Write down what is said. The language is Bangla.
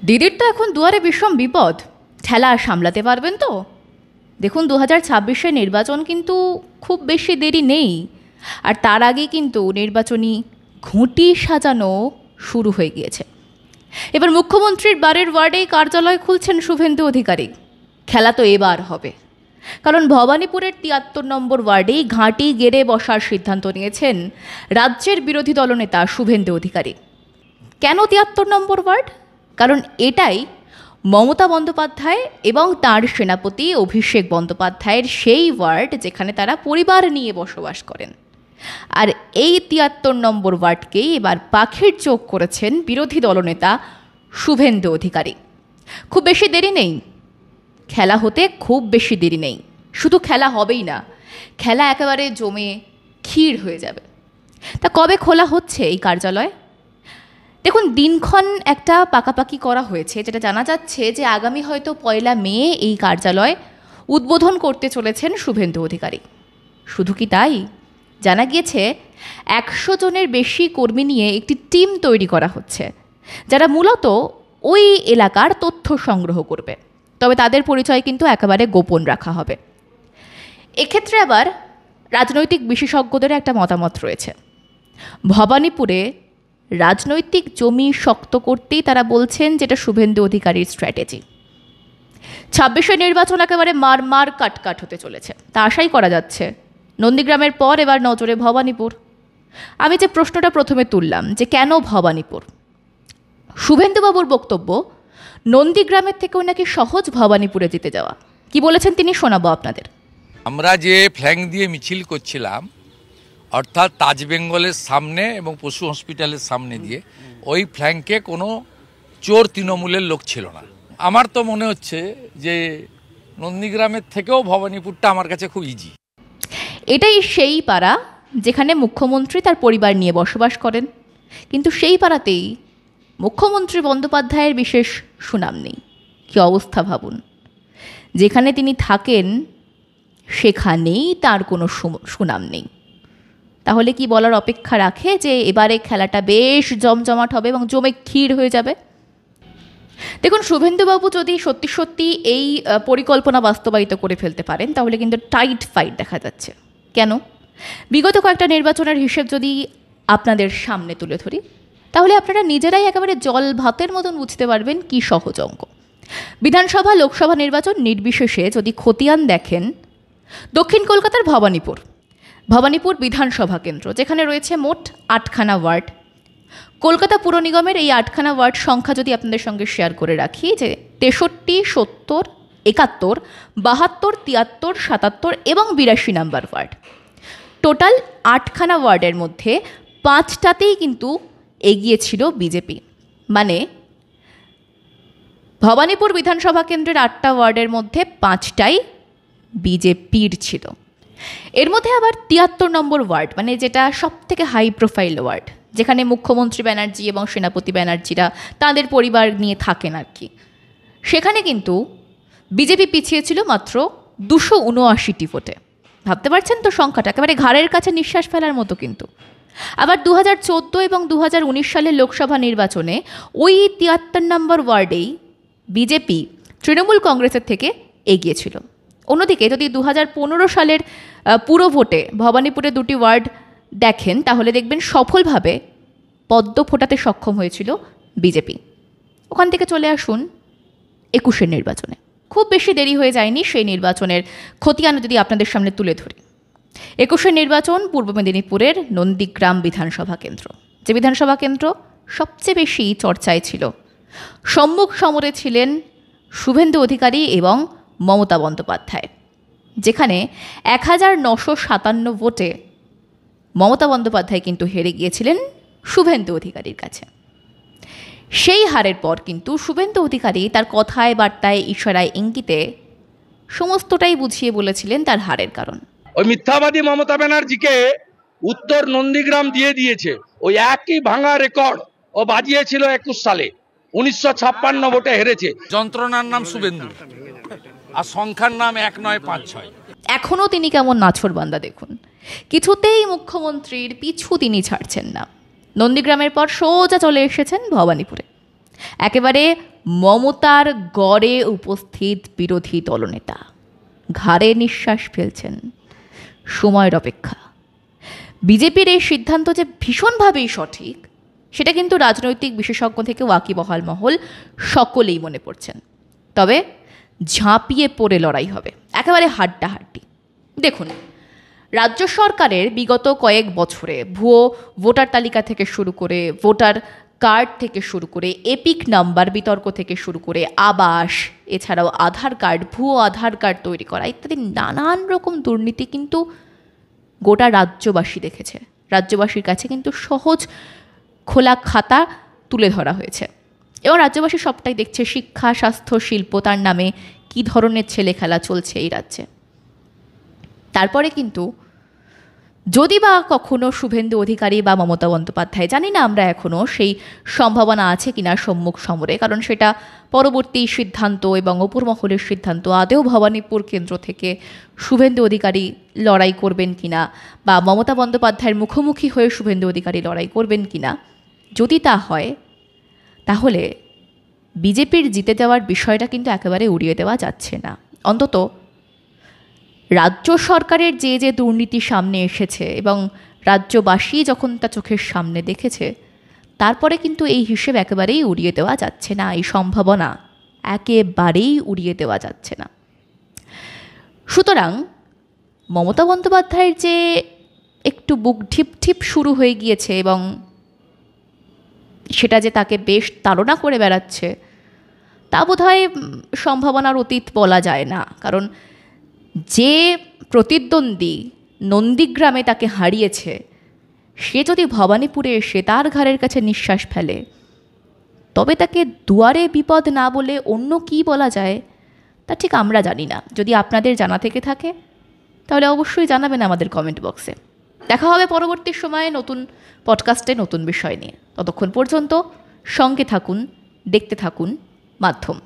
দিদির তো এখন দুয়ারে বিষম বিপদ, ঠেলা সামলাতে পারবেন তো? দেখুন 2026-এর নির্বাচন কিন্তু খুব বেশি দেরি নেই, আর তার আগে কিন্তু নির্বাচনী ঘুঁটি সাজানো শুরু হয়ে গিয়েছে। এবার মুখ্যমন্ত্রীর বাড়ির ওয়ার্ডেই কার্যালয় খুলছেন শুভেন্দু অধিকারী। খেলা তো এবার হবে, কারণ ভবানীপুরের 73 নম্বর ওয়ার্ডেই ঘাঁটি গেড়ে বসার সিদ্ধান্ত নিয়েছেন রাজ্যের বিরোধী দলনেতা শুভেন্দু অধিকারী। কেন 73 নম্বর ওয়ার্ড? কারণ এটাই মমতা বন্দ্যোপাধ্যায় এবং তাঁর সেনাপতি অভিষেক বন্দ্যোপাধ্যায়ের সেই ওয়ার্ড যেখানে তারা পরিবার নিয়ে বসবাস করেন। আর এই 73 নম্বর ওয়ার্ডকেই এবার পাখির চোখ করেছেন বিরোধী দলনেতা শুভেন্দু অধিকারী। খুব বেশি দেরি নেই, খেলা হতে খুব বেশি দেরি নেই। শুধু খেলা হবেই না, খেলা একেবারে জমে ক্ষীর হয়ে যাবে। তা কবে খোলা হচ্ছে এই কার্যালয়? দেখুন, দিনক্ষণ একটা পাকাপাকি করা হয়েছে, যেটা জানা যাচ্ছে যে আগামী হয়তো 1 মে এই কার্যালয় উদ্বোধন করতে চলেছেন শুভেন্দু অধিকারী। শুধু কি তাই, জানা গিয়েছে 100 জনের বেশি কর্মী নিয়ে একটি টিম তৈরি করা হচ্ছে, যারা মূলত ওই এলাকার তথ্য সংগ্রহ করবে। তবে তাদের পরিচয় কিন্তু একেবারে গোপন রাখা হবে। এক্ষেত্রে আবার রাজনৈতিক বিশেষজ্ঞদের একটা মতামত রয়েছে। ভবানীপুরে রাজনৈতিক জমি শক্ত করতেই তারা বলছেন যেটা শুভেন্দু অধিকারীর স্ট্র্যাটেজি। 26-এর নির্বাচন একেবারে মার কাট হতে চলেছে, তা আশাই করা যাচ্ছে। নন্দীগ্রামের পর এবার নজরে ভবানীপুর। আমি যে প্রশ্নটা প্রথমে তুললাম যে কেন ভবানীপুর, শুভেন্দুবাবুর বক্তব্য নন্দীগ্রামের থেকেও নাকি সহজ ভবানীপুরে যেতে যাওয়া। কি বলেছেন তিনি শোনাবো আপনাদের। আমরা যে ফ্ল্যাং দিয়ে মিছিল করছিলাম, অর্থাৎ তাজ বেঙ্গলের সামনে এবং পশু হসপিটালের সামনে দিয়ে, ওই ফ্ল্যাঙ্কে কোনো চোর তৃণমূলের লোক ছিল না। আমার তো মনে হচ্ছে যে নন্দীগ্রামের থেকেও ভবানীপুরটা আমার কাছে খুব ইজি। এটাই সেই পাড়া যেখানে মুখ্যমন্ত্রী তার পরিবার নিয়ে বসবাস করেন, কিন্তু সেই পাড়াতেই মুখ্যমন্ত্রী বন্দ্যোপাধ্যায়ের বিশেষ সুনাম নেই। কী অবস্থা ভাবুন, যেখানে তিনি থাকেন সেখানেই তার কোনো সুনাম নেই। তাহলে কি বলার অপেক্ষা রাখে যে এবারে খেলাটা বেশ জমজমাট হবে এবং জমে ক্ষীর হয়ে যাবে? দেখুন, শুভেন্দুবাবু যদি সত্যি সত্যি এই পরিকল্পনা বাস্তবায়িত করে ফেলতে পারেন তাহলে কিন্তু টাইট ফাইট দেখা যাচ্ছে। কেন? বিগত কয়েকটা নির্বাচনের হিসেব যদি আপনাদের সামনে তুলে ধরি, তাহলে আপনারা নিজেরাই একেবারে জল ভাতের মতন বুঝতে পারবেন কি সহজ অঙ্ক। বিধানসভা লোকসভা নির্বাচন নির্বিশেষে যদি খতিয়ান দেখেন, দক্ষিণ কলকাতার ভবানীপুর বিধানসভা কেন্দ্র, যেখানে রয়েছে মোট 8খানা ওয়ার্ড। কলকাতা পুর নিগমের এই 8খানা ওয়ার্ড সংখ্যা যদি আপনাদের সঙ্গে শেয়ার করে রাখি, যে 63, 70, 71, 72, 73, 77 এবং 82 নম্বর ওয়ার্ড। টোটাল 8খানা ওয়ার্ডের মধ্যে 5টাতেই কিন্তু এগিয়ে ছিল বিজেপি। মানে ভবানীপুর বিধানসভা কেন্দ্রের 8টা ওয়ার্ডের মধ্যে 5টাই বিজেপির ছিল। এর মধ্যে আবার 73 নম্বর ওয়ার্ড, মানে যেটা সব থেকে হাই প্রোফাইল ওয়ার্ড, যেখানে মুখ্যমন্ত্রী ব্যানার্জি এবং সেনাপতি ব্যানার্জিরা তাদের পরিবার নিয়ে থাকেন আর কি, সেখানে কিন্তু বিজেপি পিছিয়ে ছিল মাত্র 279টি ভোটে। ভাবতে পারছেন তো সংখ্যাটা, একেবারে ঘাড়ের কাছে নিঃশ্বাস ফেলার মতো। কিন্তু আবার 2014 এবং 2019 সালের লোকসভা নির্বাচনে ওই 73 নম্বর ওয়ার্ডেই বিজেপি তৃণমূল কংগ্রেসের থেকে এগিয়েছিল। অন্যদিকে যদি 2015 সালের পুরো ভোটে ভবানীপুরে 2টি ওয়ার্ড দেখেন, তাহলে দেখবেন সফলভাবে পদ্ম ফোটাতে সক্ষম হয়েছিল বিজেপি। ওখান থেকে চলে আসুন 21-এর নির্বাচনে। খুব বেশি দেরি হয়ে যায়নি সেই নির্বাচনের খতিয়ান যদি আপনাদের সামনে তুলে ধরি। 21-এর নির্বাচন পূর্ব মেদিনীপুরের নন্দীগ্রাম বিধানসভা কেন্দ্র, যে বিধানসভা কেন্দ্র সবচেয়ে বেশি চর্চায় ছিল। সম্মুখ সমরে ছিলেন শুভেন্দু অধিকারী এবং মমতা বন্দ্যোপাধ্যায়, যেখানে 1957 ভোটে মমতা বন্দ্যোপাধ্যায় কিন্তু হেরে গিয়েছিলেন শুভেন্দু অধিকারীর কাছে। সেই হারের পর কিন্তু শুভেন্দু অধিকারী তার কথায় বার্তায় ইশারায় ইঙ্গিতে সমস্তটাই বুঝিয়ে বলেছিলেন তার হারের কারণ। ওই মিথ্যাবাদী মমতা ব্যানার্জিকে উত্তর নন্দীগ্রাম দিয়ে দিয়েছে। ওই একই ভাঙা রেকর্ড ও বাজিয়েছিল 21 সালে, 1956 ভোটে হেরেছে। যন্ত্রণার নাম শুভেন্দু আর সংখ্যার নাম 1956। এখনও তিনি কেমন নাছোড়বান্দা দেখুন, কিছুতেই মুখ্যমন্ত্রীর পিছু তিনি ছাড়ছেন না। নন্দীগ্রামের পর সোজা চলে এসেছেন ভবানীপুরে। একেবারে মমতার গড়ে উপস্থিত বিরোধী দলনেতা ঘাড়ে নিঃশ্বাস ফেলছেন, সময়ের অপেক্ষা। বিজেপির এই সিদ্ধান্ত যে ভীষণভাবেই সঠিক সেটা কিন্তু রাজনৈতিক বিশেষজ্ঞ থেকে ওয়াকিবহাল মহল সকলেই মনে করছেন। তবে ঝাঁপিয়ে পড়ে লড়াই হবে, একেবারে হাড্ডাহাড্ডি। দেখুন, রাজ্য সরকারের বিগত কয়েক বছরে ভুয়ো ভোটার তালিকা থেকে শুরু করে, ভোটার কার্ড থেকে শুরু করে, এপিক নাম্বার বিতর্ক থেকে শুরু করে, আবাস, এছাড়াও আধার কার্ড, ভুয়ো আধার কার্ড তৈরি করা ইত্যাদি নানান রকম দুর্নীতি কিন্তু গোটা রাজ্যবাসী দেখেছে। রাজ্যবাসীর কাছে কিন্তু সহজ খোলা খাতা তুলে ধরা হয়েছে এবং রাজ্যবাসী সবটাই দেখছে। শিক্ষা, স্বাস্থ্য, শিল্প, তার নামে কী ধরনের ছেলে খেলা চলছে এই রাজ্যে। তারপরে কিন্তু যদি বা কখনো শুভেন্দু অধিকারী বা মমতা বন্দ্যোপাধ্যায়, জানি না আমরা এখনও সেই সম্ভাবনা আছে কিনা সম্মুখ সমরে, কারণ সেটা পরবর্তী সিদ্ধান্ত এবং অপর মহলের সিদ্ধান্ত, আদেও ভবানীপুর কেন্দ্র থেকে শুভেন্দু অধিকারী লড়াই করবেন কিনা বা মমতা বন্দ্যোপাধ্যায়ের মুখোমুখি হয়ে শুভেন্দু অধিকারী লড়াই করবেন কিনা, যদি তা হয় তাহলে বিজেপির জিতে যাওয়ার বিষয়টা কিন্তু একেবারে উড়িয়ে দেওয়া যাচ্ছে না। অন্তত রাজ্য সরকারের যে যে দুর্নীতি সামনে এসেছে এবং রাজ্যবাসী যখন তা চোখের সামনে দেখেছে, তারপরে কিন্তু এই হিসেব একেবারেই উড়িয়ে দেওয়া যাচ্ছে না, এই সম্ভাবনা একেবারেই উড়িয়ে দেওয়া যাচ্ছে না। সুতরাং মমতা বন্দ্যোপাধ্যায়ের যে একটু বুক ঢিপ ঢিপ শুরু হয়ে গিয়েছে এবং সেটা যে তাকে বেশ তাড়না করে বেড়াচ্ছে, তা বোধহয় সম্ভাবনার অতীত বলা যায় না। কারণ যে প্রতিদ্বন্দ্বী নন্দীগ্রামে তাকে হারিয়েছে, সে যদি ভবানীপুরে এসে তার ঘাড়ের কাছে নিঃশ্বাস ফেলে, তবে তাকে দুয়ারে বিপদ না বলে অন্য কি বলা যায় তা ঠিক আমরা জানি না। যদি আপনাদের জানা থেকে থাকে তাহলে অবশ্যই জানাবেন আমাদের কমেন্ট বক্সে। দেখা হবে পরবর্তী সময়ে নতুন পডকাস্টে নতুন বিষয় নিয়ে। ততক্ষণ পর্যন্ত সঙ্গে থাকুন, দেখতে থাকুন মাধ্যম।